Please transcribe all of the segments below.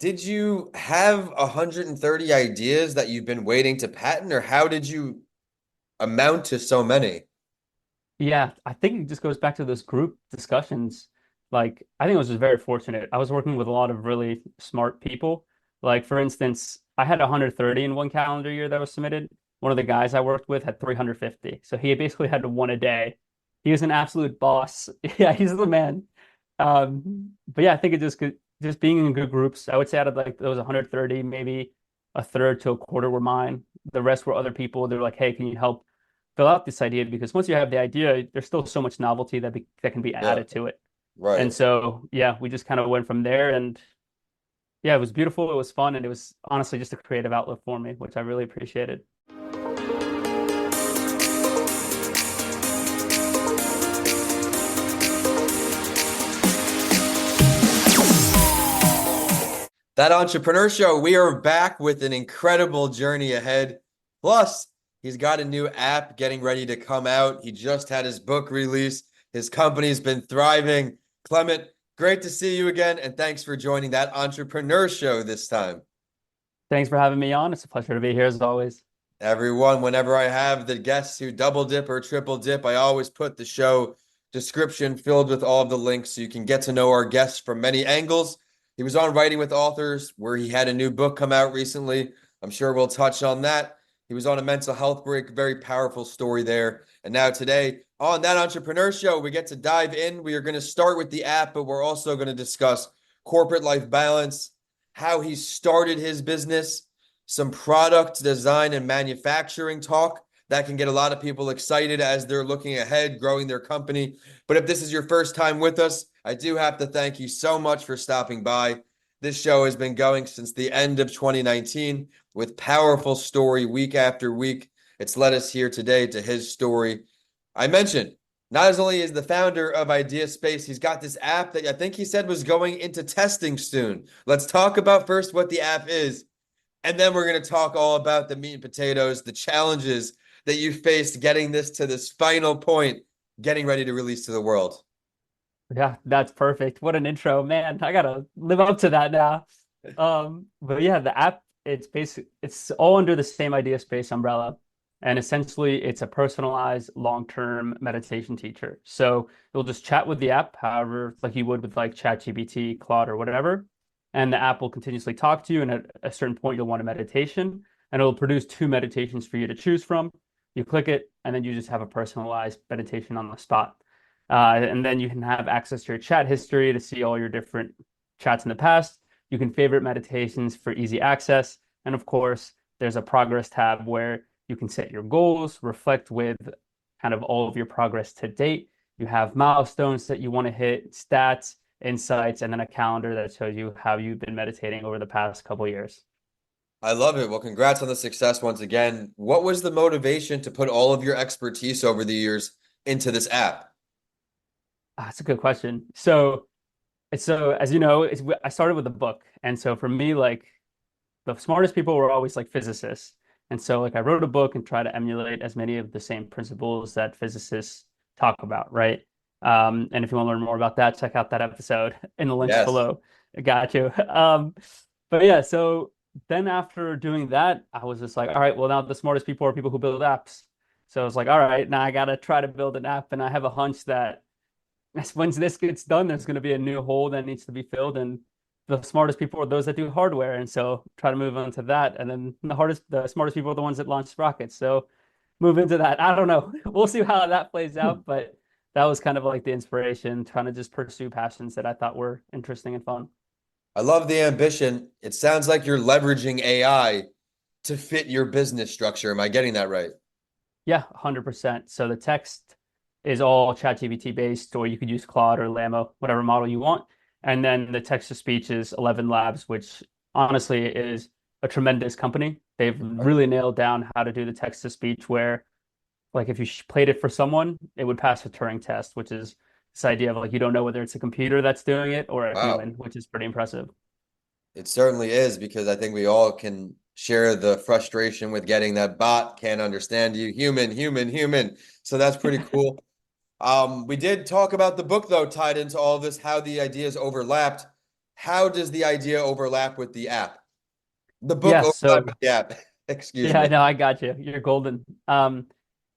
did you have 130 ideas that you've been waiting to patent, or how did you amount to so many? Yeah, I think it just goes back to those group discussions. Like, I think I was just very fortunate. I was working with a lot of really smart people. Like, for instance, I had 130 in one calendar year that was submitted. One of the guys I worked with had 350. So he basically had one a day. He was an absolute boss. Yeah, he's the man. But yeah, I think it just being in good groups. I would say out of like those 130, maybe a third to a quarter were mine. The rest were other people. They're like, hey, can you help fill out this idea? Because once you have the idea, there's still so much novelty that can be Yeah, added to it. And right. so, yeah, we just kind of went from there. And yeah, it was beautiful. It was fun. And it was honestly just a creative outlet for me, which I really appreciated. That entrepreneur show, we are back with an incredible journey ahead. Plus, he's got a new app getting ready to come out. He just had his book release. His company's been thriving. Clement, great to see you again, and thanks for joining that entrepreneur show this time. Thanks for having me on. It's a pleasure to be here as always. Everyone, whenever I have the guests who double dip or triple dip, I always put the show description filled with all of the links so you can get to know our guests from many angles. He was on Writing with Authors, where he had a new book come out recently. I'm sure we'll touch on that. He was on a mental health break, very powerful story there. And now today on that entrepreneur show, we get to dive in. We are going to start with the app, but we're also going to discuss corporate life balance, how he started his business, some product design and manufacturing talk that can get a lot of people excited as they're looking ahead, growing their company. But if this is your first time with us, I do have to thank you so much for stopping by. This show has been going since the end of 2019 with powerful story week after week. It's led us here today to his story. I mentioned not as only is the founder of Idea Space, he's got this app that I think he said was going into testing soon. Let's talk about first what the app is, and then we're going to talk all about the meat and potatoes, the challenges that you faced getting this to this final point, getting ready to release to the world. Yeah, that's perfect. What an intro, man. I gotta live up to that now. But yeah, the app, it's all under the same idea space umbrella. And essentially it's a personalized long-term meditation teacher. So you'll just chat with the app, however, like you would with like ChatGPT, Claude, or whatever. And the app will continuously talk to you. And at a certain point, you'll want a meditation, and it'll produce two meditations for you to choose from. You click it, and then you just have a personalized meditation on the spot. And then you can have access to your chat history to see all your different chats in the past. You can favorite meditations for easy access. And of course, there's a progress tab where you can set your goals, reflect with kind of all of your progress to date. You have milestones that you want to hit, stats, insights, and then a calendar that shows you how you've been meditating over the past couple of years. I love it. Well, congrats on the success once again. What was the motivation to put all of your expertise over the years into this app? That's a good question. So as you know, I started with a book, and so for me, like the smartest people were always like physicists. And so like I wrote a book and try to emulate as many of the same principles that physicists talk about, right? And if you want to learn more about that, check out that episode in the links Yes. below. I got you. But yeah, so then after doing that, I was just like, all right, well now the smartest people are people who build apps. So I was like, all right, now I gotta try to build an app, and I have a hunch that once this gets done, there's going to be a new hole that needs to be filled, and the smartest people are those that do hardware, and so try to move on to that. And then the smartest people are the ones that launch rockets. So move into that. I don't know. We'll see how that plays out, but that was kind of like the inspiration, trying to just pursue passions that I thought were interesting and fun. I love the ambition. It sounds like you're leveraging AI to fit your business structure. Am I getting that right? Yeah, 100%. So the text is all ChatGPT based, or you could use Claude or Llama, whatever model you want. And then the text to speech is 11 Labs, which honestly is a tremendous company. They've really nailed down how to do the text to speech where, like, if you played it for someone, it would pass a Turing test, which is this idea of like you don't know whether it's a computer that's doing it or a Wow. human, which is pretty impressive. It certainly is, because I think we all can share the frustration with getting that bot can't understand you. Human, human, human. So that's pretty cool. We did talk about the book though, tied into all of this, how the ideas overlapped. how does the idea overlap with the app? The book Yeah, overlap so with the app. Excuse yeah, me. no, I got you. You're golden.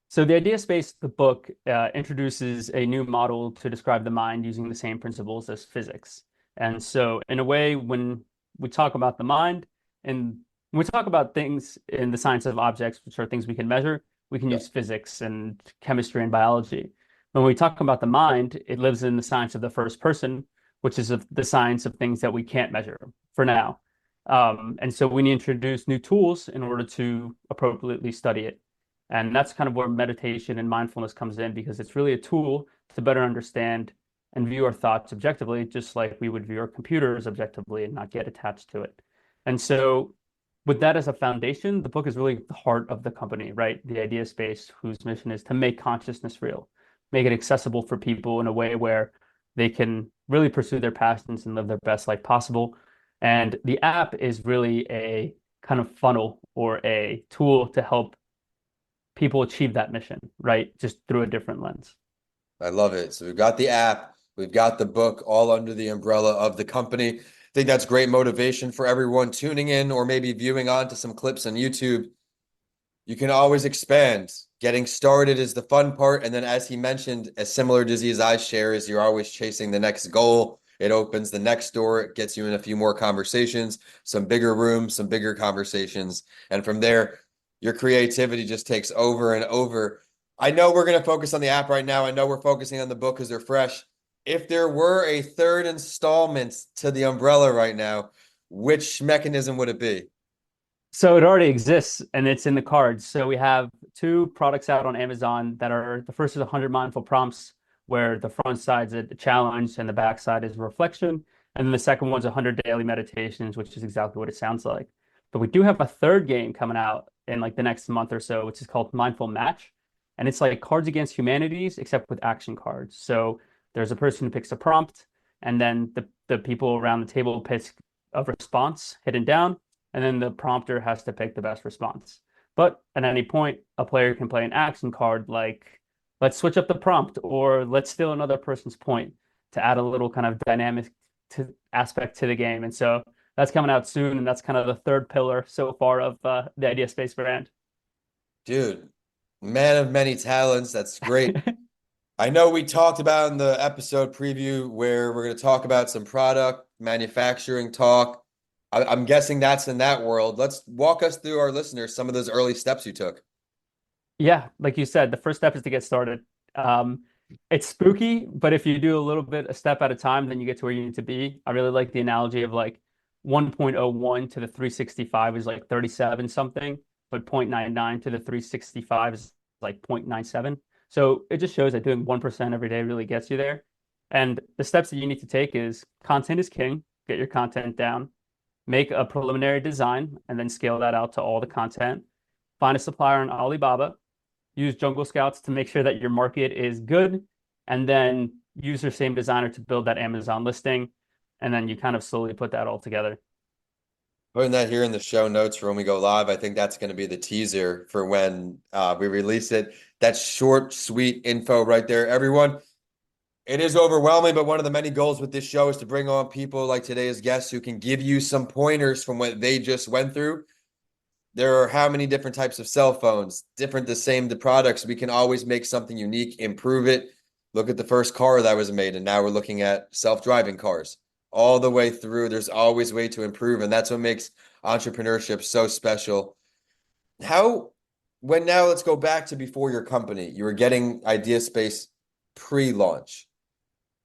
So the idea space, the book, introduces a new model to describe the mind using the same principles as physics. And so, in a way, when we talk about the mind and when we talk about things in the science of objects, which are things we can measure, we can Yeah, use physics and chemistry and biology. When we talk about the mind, it lives in the science of the first person, which is of the science of things that we can't measure for now. And so we need to introduce new tools in order to appropriately study it. And that's kind of where meditation and mindfulness comes in because it's really a tool to better understand and view our thoughts objectively, just like we would view our computers objectively and not get attached to it. And so, with that as a foundation, the book is really the heart of the company, right? The idea space, whose mission is to make consciousness real, make it accessible for people in a way where they can really pursue their passions and live their best life possible. And the app is really a kind of funnel or a tool to help people achieve that mission, right? Just through a different lens. I love it. So we've got the app, we've got the book all under the umbrella of the company. I think that's great motivation for everyone tuning in or maybe viewing onto some clips on YouTube. You can always expand. Getting started is the fun part. And then, as he mentioned, a similar disease I share is you're always chasing the next goal. It opens the next door. It gets you in a few more conversations, some bigger rooms, some bigger conversations. And from there, your creativity just takes over and over. I know we're going to focus on the app right now. I know we're focusing on the book because they're fresh. If there were a third installment to the umbrella right now, which mechanism would it be? So it already exists and it's in the cards. So we have two products out on Amazon that are the first is 100 mindful prompts, where the front side's a challenge and the back side is a reflection. And then the second one's 100 daily meditations, which is exactly what it sounds like. But we do have a third game coming out in like the next month or so, which is called Mindful Match. And it's like Cards Against Humanities, except with action cards. So there's a person who picks a prompt, and then the people around the table pick a response hidden down, and then the prompter has to pick the best response. But at any point, a player can play an action card like, let's switch up the prompt, or let's steal another person's point to add a little kind of dynamic aspect to the game. And so that's coming out soon, and that's kind of the third pillar so far of the Idea Space brand. Dude, man of many talents. That's great. I know we talked about in the episode preview where we're going to talk about some product manufacturing talk. I'm guessing that's in that world. Let's walk us through our listeners some of those early steps you took. Yeah, like you said, the first step is to get started. Um, it's spooky, but if you do a little bit a step at a time, then you get to where you need to be. I really like the analogy of like 1.01 to the 365 is like 37 something, but 0.99 to the 365 is like 0.97. So it just shows that doing 1% every day really gets you there. And the steps that you need to take is content is king, get your content down, make a preliminary design, and then scale that out to all the content. Find a supplier on Alibaba, use Jungle Scouts to make sure that your market is good, and then use your same designer to build that Amazon listing. And then you kind of slowly put that all together. Putting that here in the show notes for when we go live, I think that's going to be the teaser for when we release it. That short, sweet info right there. Everyone, it is overwhelming, but one of the many goals with this show is to bring on people like today's guests who can give you some pointers from what they just went through. There are how many different types of cell phones, different, the same, the products. We can always make something unique, improve it. Look at the first car that was made, and now we're looking at self-driving cars. All the way through, there's always way to improve, and that's what makes entrepreneurship so special. How, when now let's go back to before your company, you were getting Idea Space pre-launch.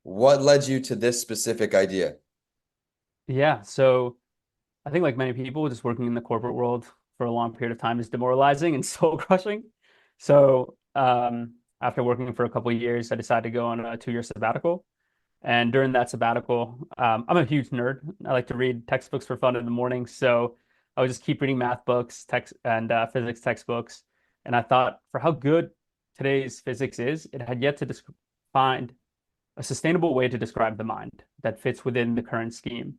What led you to this specific idea? Yeah. So I think, like many people, just working in the corporate world for a long period of time is demoralizing and soul crushing. So after working for a couple of years, I decided to go on a 2 year sabbatical. And during that sabbatical, I'm a huge nerd. I like to read textbooks for fun in the morning. So I would just keep reading math books, text, and physics textbooks. And I thought, for how good today's physics is, it had yet to find a sustainable way to describe the mind that fits within the current scheme.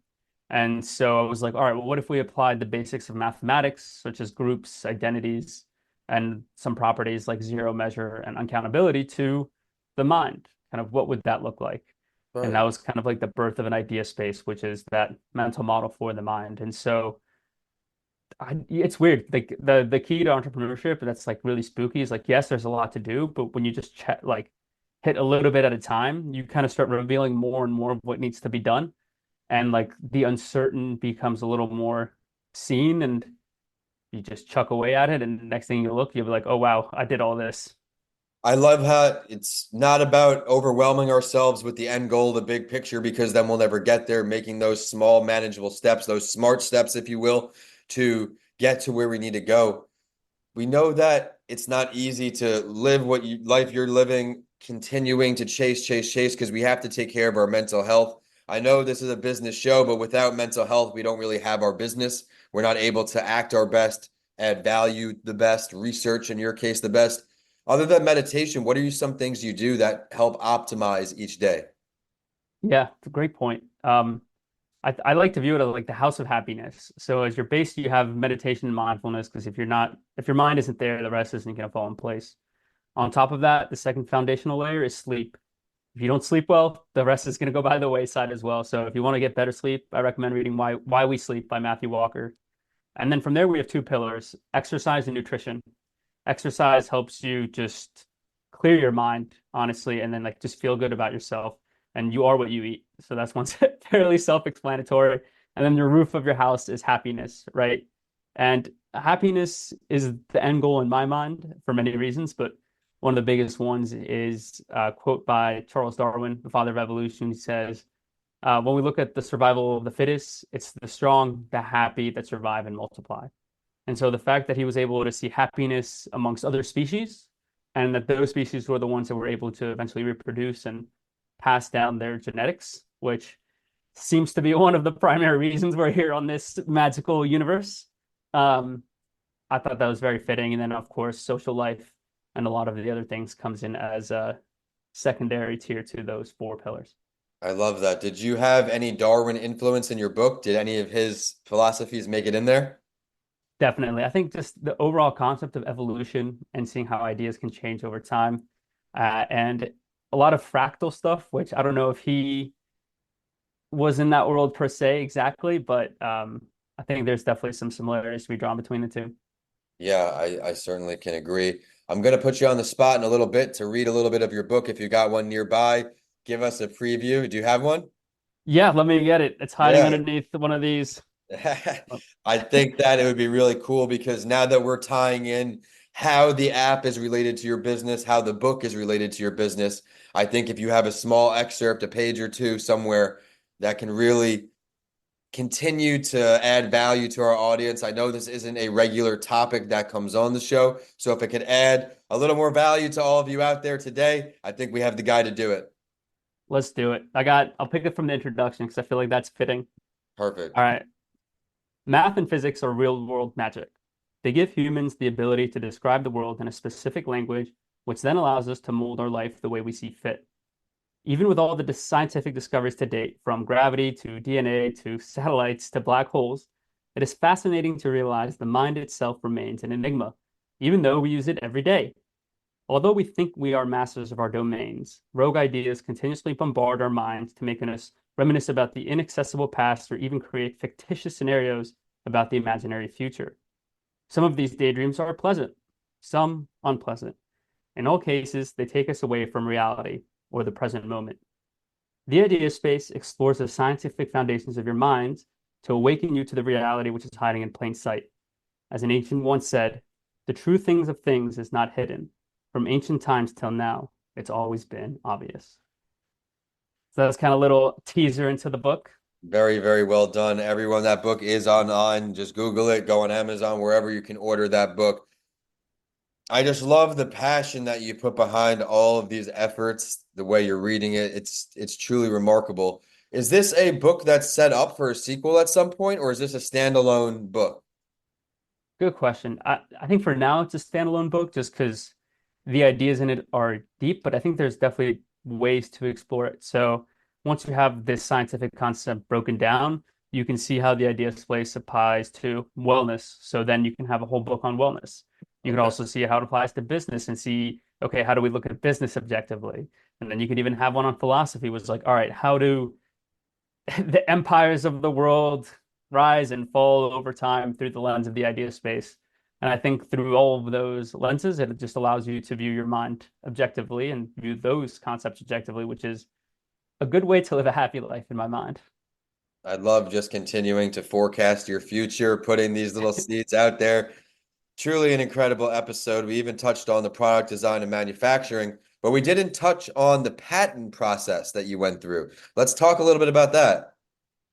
And so I was like, all right, well, what if we applied the basics of mathematics, such as groups, identities, and some properties like zero measure and uncountability to the mind? Kind of what would that look like? And that Right. was kind of like the birth of an idea space, which is that mental model for the mind. And so it's weird. Like the key to entrepreneurship that's like really spooky is like, yes, there's a lot to do, but when you just hit a little bit at a time, you kind of start revealing more and more of what needs to be done. And like the uncertain becomes a little more seen, and you just chuck away at it. And the next thing you look, you'll be like, oh wow, I did all this. I love how it's not about overwhelming ourselves with the end goal, the big picture, because then we'll never get there. Making those small, manageable steps, those smart steps, if you will, to get to where we need to go. We know that it's not easy to live life you're living, continuing to chase, because we have to take care of our mental health. I know this is a business show, but without mental health, we don't really have our business. We're not able to act our best, add value the best, research in your case the best. Other than meditation, what are some things you do that help optimize each day? Yeah, it's a great point. I like to view it as like the house of happiness. So as your base, you have meditation and mindfulness, because if your mind isn't there, the rest isn't going to fall in place. On top of that, the second foundational layer is sleep. If you don't sleep well, the rest is going to go by the wayside as well. So if you want to get better sleep, I recommend reading Why We Sleep by Matthew Walker. And then from there, we have two pillars: exercise and nutrition. Exercise helps you just clear your mind, honestly, and then like just feel good about yourself. And you are what you eat. So that's one fairly self-explanatory. And then the roof of your house is happiness, right? And happiness is the end goal in my mind for many reasons, but one of the biggest ones is a quote by Charles Darwin, the father of evolution. He says, when we look at the survival of the fittest, it's the strong, the happy that survive and multiply. And so the fact that he was able to see happiness amongst other species, and that those species were the ones that were able to eventually reproduce and pass down their genetics, which seems to be one of the primary reasons we're here on this magical universe. Um, I thought that was very fitting. And then, of course, social life and a lot of the other things comes in as a secondary tier to those four pillars. I love that. Did you have any Darwin influence in your book? Did any of his philosophies make it in there? Definitely. I think just the overall concept of evolution and seeing how ideas can change over time, and a lot of fractal stuff, which I don't know if he was in that world per se exactly, but I think there's definitely some similarities to be drawn between the two. Yeah, I certainly can agree. I'm going to put you on the spot in a little bit to read a little bit of your book if you got one nearby. Give us a preview. Do you have one? Yeah, let me get it. It's hiding Yeah. underneath one of these. Oh, I think that it would be really cool because now that we're tying in how the app is related to your business, how the book is related to your business, I think if you have a small excerpt, a page or two somewhere that can really continue to add value to our audience. I know this isn't a regular topic that comes on the show. So if it can add a little more value to all of you out there today, I think we have the guy to do it. let's do it. I'll pick it from the introduction because I feel like that's fitting. Perfect. All right. Math and physics are real world magic. They give humans the ability to describe the world in a specific language, which then allows us to mold our life the way we see fit. Even with all the scientific discoveries to date, from gravity to DNA to satellites to black holes, it is fascinating to realize the mind itself remains an enigma, even though we use it every day. Although we think we are masters of our domains, rogue ideas continuously bombard our minds to make us reminisce about the inaccessible past or even create fictitious scenarios about the imaginary future. Some of these daydreams are pleasant, some unpleasant. In all cases, they take us away from reality or the present moment. The idea space explores the scientific foundations of your minds to awaken you to the reality which is hiding in plain sight. As an ancient once said, the true things of things is not hidden. From ancient times till now, it's always been obvious. So that's kind of a little teaser into the book. Very, very well done. Everyone, that book is online. Just Google it, go on Amazon, wherever you can order that book. I just love the passion that you put behind all of these efforts, the way you're reading it. It's truly remarkable. Is this a book that's set up for a sequel at some point, or is this a standalone book? Good question. I think for now it's a standalone book just because the ideas in it are deep, but I think there's definitely ways to explore it. So once you have this scientific concept broken down, you can see how the idea space applies to wellness. So then you can have a whole book on wellness. You can Okay. also see how it applies to business and see, okay, how do we look at business objectively? And then you could even have one on philosophy, was like, all right, how do the empires of the world rise and fall over time through the lens of the idea space? And I think through all of those lenses, it just allows you to view your mind objectively and view those concepts objectively, which is a good way to live a happy life in my mind. I love just continuing to forecast your future, putting these little seeds out there. Truly an incredible episode. We even touched on the product design and manufacturing, but we didn't touch on the patent process that you went through. Let's talk a little bit about that.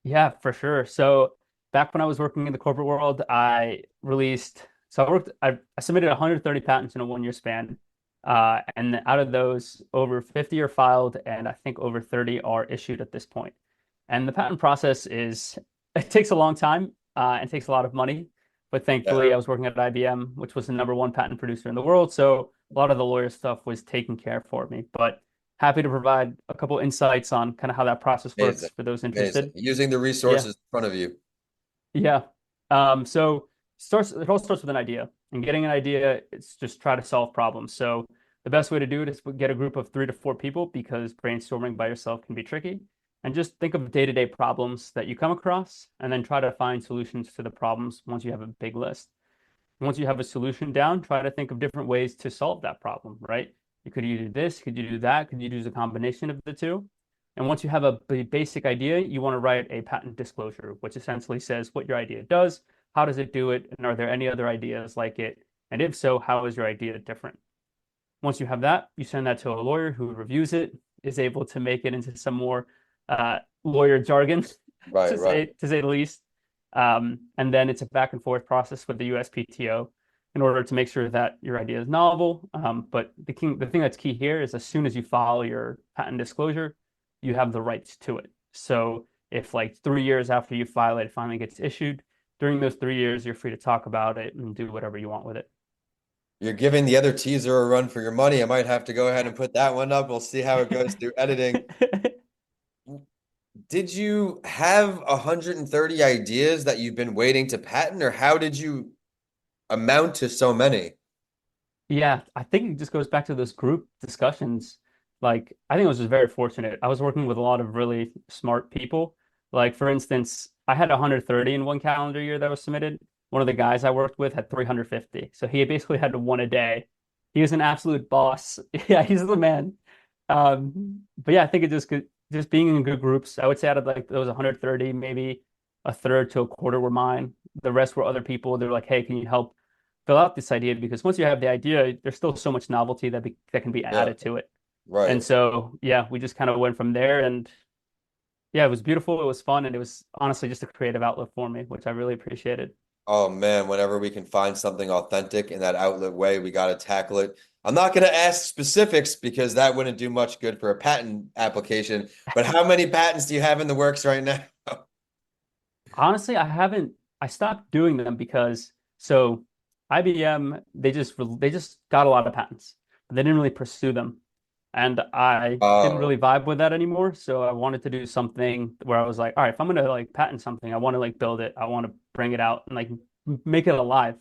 Yeah, for sure. So back when I was working in the corporate world, I submitted 130 patents in a 1 year span. And out of those, over 50 are filed, and I think over 30 are issued at this point. And the patent process it takes a long time, and takes a lot of money. But Yeah, thankfully, I was working at IBM, which was the number one patent producer in the world. So a lot of the lawyer stuff was taken care for me. But happy to provide a couple insights on kind of how that process amazing. works for those Amazing. interested. Using the Yeah. resources in front of you. Yeah. So it all starts with an idea. And getting an idea, it's just try to solve problems. So the best way to do it is get a group of 3 to 4 people because brainstorming by yourself can be tricky. And just think of day-to-day problems that you come across and then try to find solutions to the problems once you have a big list. Once you have a solution down, try to think of different ways to solve that problem, right? You could you do this, could you do that, could you use a combination of the two? And once you have a basic idea, you want to write a patent disclosure, which essentially says what your idea does, how does it do it, and are there any other ideas like it? And if so, how is your idea different? Once you have that, you send that to a lawyer who reviews it, is able to make it into some more lawyer jargon, Right, right. to say the least. And then it's a back and forth process with the USPTO in order to make sure that your idea is novel. But the thing that's key here is as soon as you file your patent disclosure, you have the rights to it. So if like 3 years after you file it, it finally gets issued, during those 3 years, you're free to talk about it and do whatever you want with it. You're giving the other teaser a run for your money. I might have to go ahead and put that one up. We'll see how it goes through editing. Did you have 130 ideas that you've been waiting to patent, or how did you amount to so many? Yeah, I think it just goes back to those group discussions. Like, I think I was just very fortunate. I was working with a lot of really smart people. Like, for instance, I had 130 in one calendar year that was submitted. One of the guys I worked with had 350. So he basically had one a day. He was an absolute boss. Yeah, he's the man. But yeah, I think just being in good groups. I would say out of like those 130, maybe a third to a quarter were mine. The rest were other people. They're like, hey, can you help fill out this idea? Because once you have the idea, there's still so much novelty that can be Yeah, added to it. And right. so, yeah, we just kind of went from there. And yeah, it was beautiful. It was fun. And it was honestly just a creative outlet for me, which I really appreciated. Oh man, whenever we can find something authentic in that outlet way, we got to tackle it. I'm not going to ask specifics because that wouldn't do much good for a patent application, but how many patents do you have in the works right now? Honestly, I stopped doing them because so IBM, they just got a lot of patents, but they didn't really pursue them. And I didn't Oh, really vibe with that anymore. So I wanted to do something where I was like, all right, if I'm gonna like patent something, I want to like build it. I want to bring it out and like make it alive.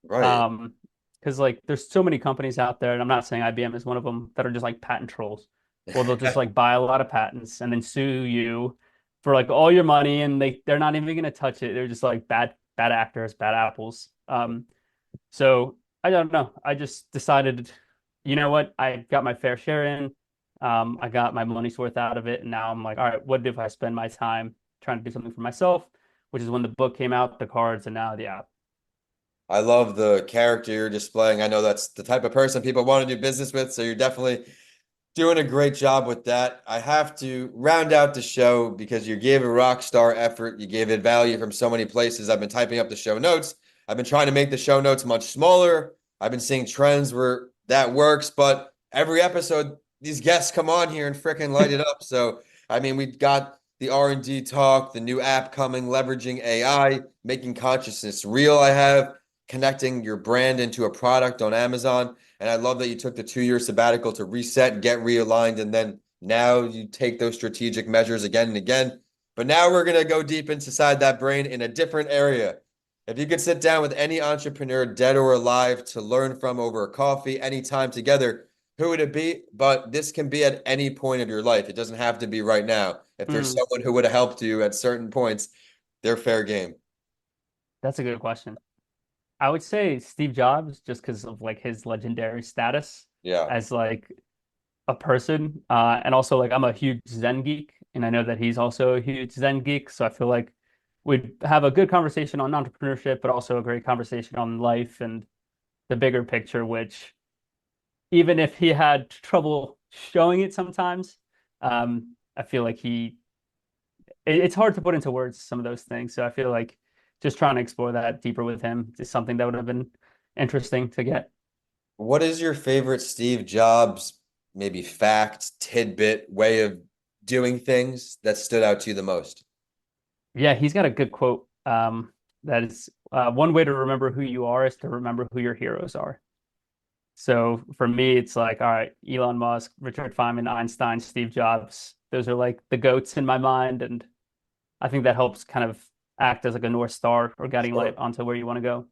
right. Um, because like there's so many companies out there, and I'm not saying IBM is one of them, that are just like patent trolls. Well, they'll just like buy a lot of patents and then sue you for like all your money, and they're not even gonna touch it. They're just like bad actors, bad apples. So I don't know. I just decided, you know what? I got my fair share in. I got my money's worth out of it, and now I'm like, all right, what if I spend my time trying to do something for myself? Which is when the book came out, the cards, and now the app. I love the character you're displaying. I know that's the type of person people want to do business with, so you're definitely doing a great job with that. I have to round out the show because you gave a rock star effort. You gave it value from so many places. I've been typing up the show notes. I've been trying to make the show notes much smaller. I've been seeing trends where that works, but every episode, these guests come on here and freaking light it up. So, I mean, we've got the R&D talk, the new app coming, leveraging AI, making consciousness real. I have connecting your brand into a product on Amazon. And I love that you took the 2 year sabbatical to reset, get realigned, and then now you take those strategic measures again and again. But now we're going to go deep inside that brain in a different area. If you could sit down with any entrepreneur, dead or alive, to learn from over a coffee anytime together, who would it be? But this can be at any point of your life. It doesn't have to be right now. If there's Hmm, someone who would have helped you at certain points, they're fair game. that's a good question. I would say Steve Jobs, just because of like his legendary status Yeah. as like a person, and also like I'm a huge Zen geek, and I know that he's also a huge Zen geek. So I feel like we'd have a good conversation on entrepreneurship, but also a great conversation on life and the bigger picture, which even if he had trouble showing it sometimes, I feel like it's hard to put into words some of those things. So I feel like just trying to explore that deeper with him is something that would have been interesting to get. What is your favorite Steve Jobs, maybe fact, tidbit, way of doing things that stood out to you the most? Yeah, he's got a good quote. That is one way to remember who you are is to remember who your heroes are. So for me, it's like, all right, Elon Musk, Richard Feynman, Einstein, Steve Jobs. Those are like the goats in my mind, and I think that helps kind of act as like a North Star or guiding light Sure. onto where you want to go.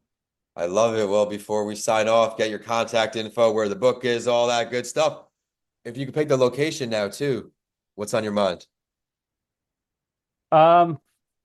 I love it. Well, before we sign off, get your contact info, where the book is, all that good stuff. If you could pick the location now too, what's on your mind? Um,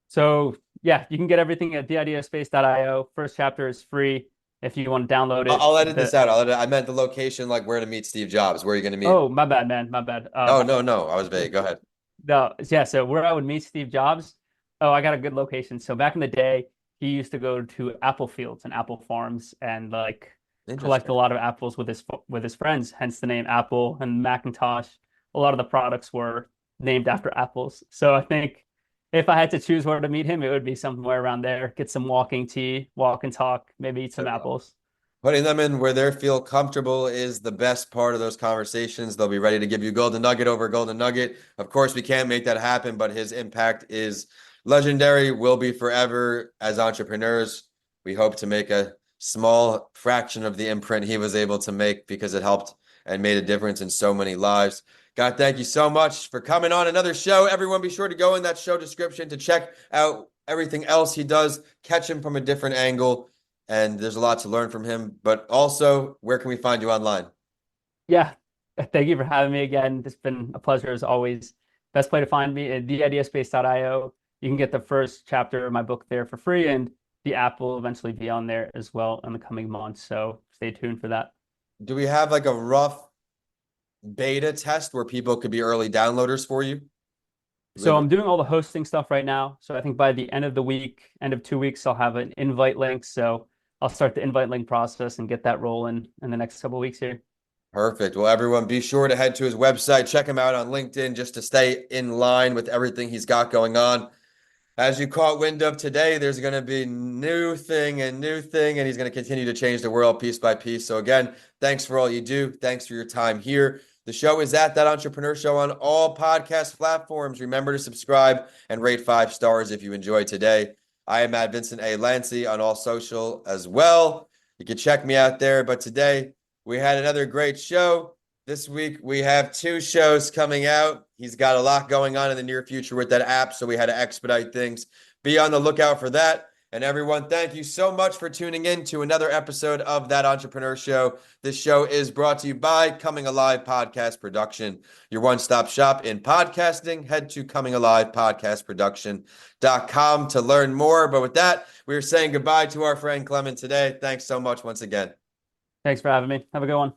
so yeah, you can get everything at theideaspace.io. First chapter is free if you want to download it. I'll edit this out. I meant the location, like where to meet Steve Jobs. Where are you going to meet? Oh, my bad, man, my bad. Oh, no, no. I was vague. Go ahead. No, yeah. So where I would meet Steve Jobs, oh, I got a good location. So back in the day, he used to go to apple fields and apple farms and like collect a Interesting. lot of apples with his friends. Hence the name Apple and Macintosh. A lot of the products were named after apples. So I think if I had to choose where to meet him, it would be somewhere around there. Get some walking tea, walk and talk, maybe eat some apples. Putting them in where they feel comfortable is the best part of those conversations. They'll be ready to give you golden nugget over golden nugget. Of course, we can't make that happen, but his impact is legendary, will be forever as entrepreneurs. We hope to make a small fraction of the imprint he was able to make because it helped and made a difference in so many lives. God, thank you so much for coming on another show. Everyone, be sure to go in that show description to check out everything else he does, catch him from a different angle, and there's a lot to learn from him. But also, where can we find you online? Yeah. Thank you for having me again. It's been a pleasure as always. Best way to find me at theideaspace.io. You can get the first chapter of my book there for free, and the app will eventually be on there as well in the coming months. So stay tuned for that. Do we have like a rough beta test where people could be early downloaders for you? So I'm doing all the hosting stuff right now. So I think by the end of the week, end of 2 weeks, I'll have an invite link. So I'll start the invite link process and get that rolling in the next couple of weeks here. Perfect. Well, everyone, be sure to head to his website, check him out on LinkedIn just to stay in line with everything he's got going on. As you caught wind of today, there's going to be new thing, and he's going to continue to change the world piece by piece. So again, thanks for all you do. Thanks for your time here. The show is at That Entrepreneur Show on all podcast platforms. Remember to subscribe and rate 5 stars if you enjoyed today. I am at Vincent A. Lancy on all social as well. You can check me out there. But today we had another great show. This week, we have 2 shows coming out. He's got a lot going on in the near future with that app, so we had to expedite things. Be on the lookout for that. And everyone, thank you so much for tuning in to another episode of That Entrepreneur Show. This show is brought to you by Coming Alive Podcast Production, your one-stop shop in podcasting. Head to comingalivepodcastproduction.com to learn more. But with that, we are saying goodbye to our friend Clement today. Thanks so much once again. Thanks for having me. Have a good one.